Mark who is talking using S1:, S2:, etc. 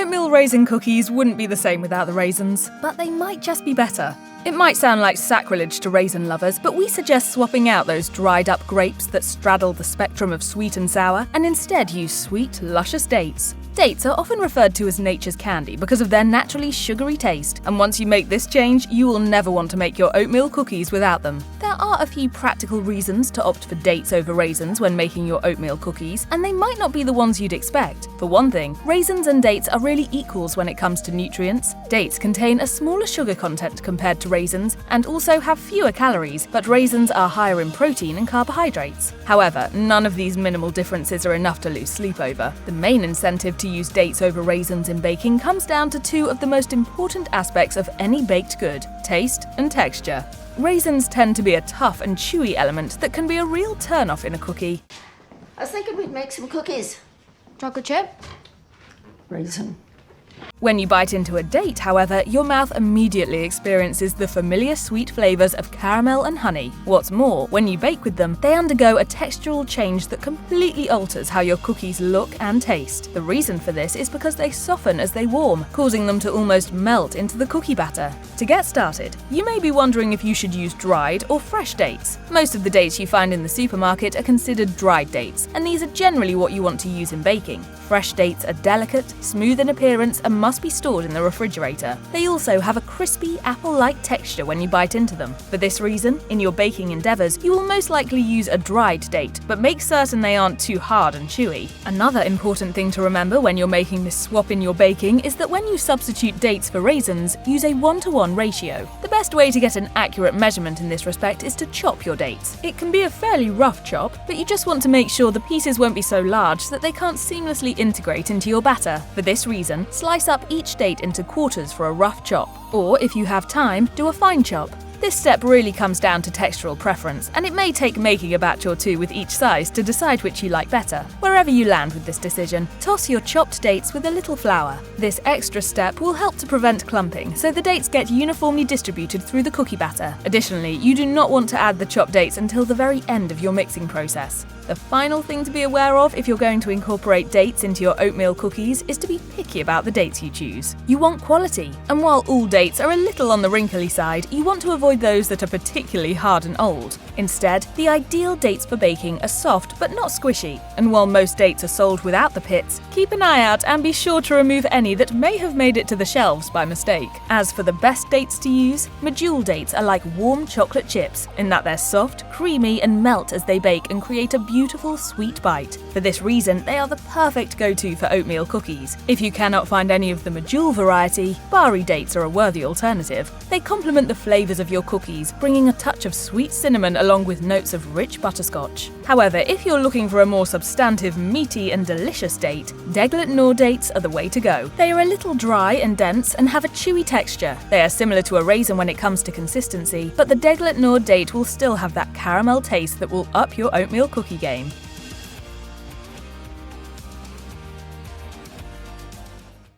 S1: Oatmeal raisin cookies wouldn't be the same without the raisins, but they might just be better. It might sound like sacrilege to raisin lovers, but we suggest swapping out those dried-up grapes that straddle the spectrum of sweet and sour, and instead use sweet, luscious dates. Dates are often referred to as nature's candy because of their naturally sugary taste, and once you make this change, you will never want to make your oatmeal cookies without them. There are a few practical reasons to opt for dates over raisins when making your oatmeal cookies, and they might not be the ones you'd expect. For one thing, raisins and dates are really equals when it comes to nutrients. Dates contain a smaller sugar content compared to raisins and also have fewer calories, but raisins are higher in protein and carbohydrates. However, none of these minimal differences are enough to lose sleep over. The main incentive to use dates over raisins in baking comes down to two of the most important aspects of any baked good: taste and texture. Raisins tend to be a tough and chewy element that can be a real turn-off in a cookie.
S2: I was thinking we'd make some cookies.
S3: Chocolate chip?
S2: Raisin.
S1: When you bite into a date, however, your mouth immediately experiences the familiar sweet flavors of caramel and honey. What's more, when you bake with them, they undergo a textural change that completely alters how your cookies look and taste. The reason for this is because they soften as they warm, causing them to almost melt into the cookie batter. To get started, you may be wondering if you should use dried or fresh dates. Most of the dates you find in the supermarket are considered dried dates, and these are generally what you want to use in baking. Fresh dates are delicate, smooth in appearance, and must be stored in the refrigerator. They also have a crispy, apple-like texture when you bite into them. For this reason, in your baking endeavors, you will most likely use a dried date, but make certain they aren't too hard and chewy. Another important thing to remember when you're making this swap in your baking is that when you substitute dates for raisins, use a 1-to-1 ratio. The best way to get an accurate measurement in this respect is to chop your dates. It can be a fairly rough chop, but you just want to make sure the pieces won't be so large that they can't seamlessly integrate into your batter. For this reason, slice up each date into quarters for a rough chop. Or, if you have time, do a fine chop. This step really comes down to textural preference, and it may take making a batch or two with each size to decide which you like better. Wherever you land with this decision, toss your chopped dates with a little flour. This extra step will help to prevent clumping, so the dates get uniformly distributed through the cookie batter. Additionally, you do not want to add the chopped dates until the very end of your mixing process. The final thing to be aware of if you're going to incorporate dates into your oatmeal cookies is to be picky about the dates you choose. You want quality, and while all dates are a little on the wrinkly side, you want to avoid those that are particularly hard and old. Instead, the ideal dates for baking are soft but not squishy, and while most dates are sold without the pits, keep an eye out and be sure to remove any that may have made it to the shelves by mistake. As for the best dates to use, medjool dates are like warm chocolate chips in that they're soft, creamy, and melt as they bake and create a beautiful sweet bite. For this reason, they are the perfect go-to for oatmeal cookies. If you cannot find any of the medjool variety, bari dates are a worthy alternative. They complement the flavors of your cookies, bringing a touch of sweet cinnamon along with notes of rich butterscotch. However, if you're looking for a more substantive, meaty, and delicious date, deglet noor dates are the way to go. They are a little dry and dense and have a chewy texture. They are similar to a raisin when it comes to consistency, but the deglet noor date will still have that caramel taste that will up your oatmeal cookie game.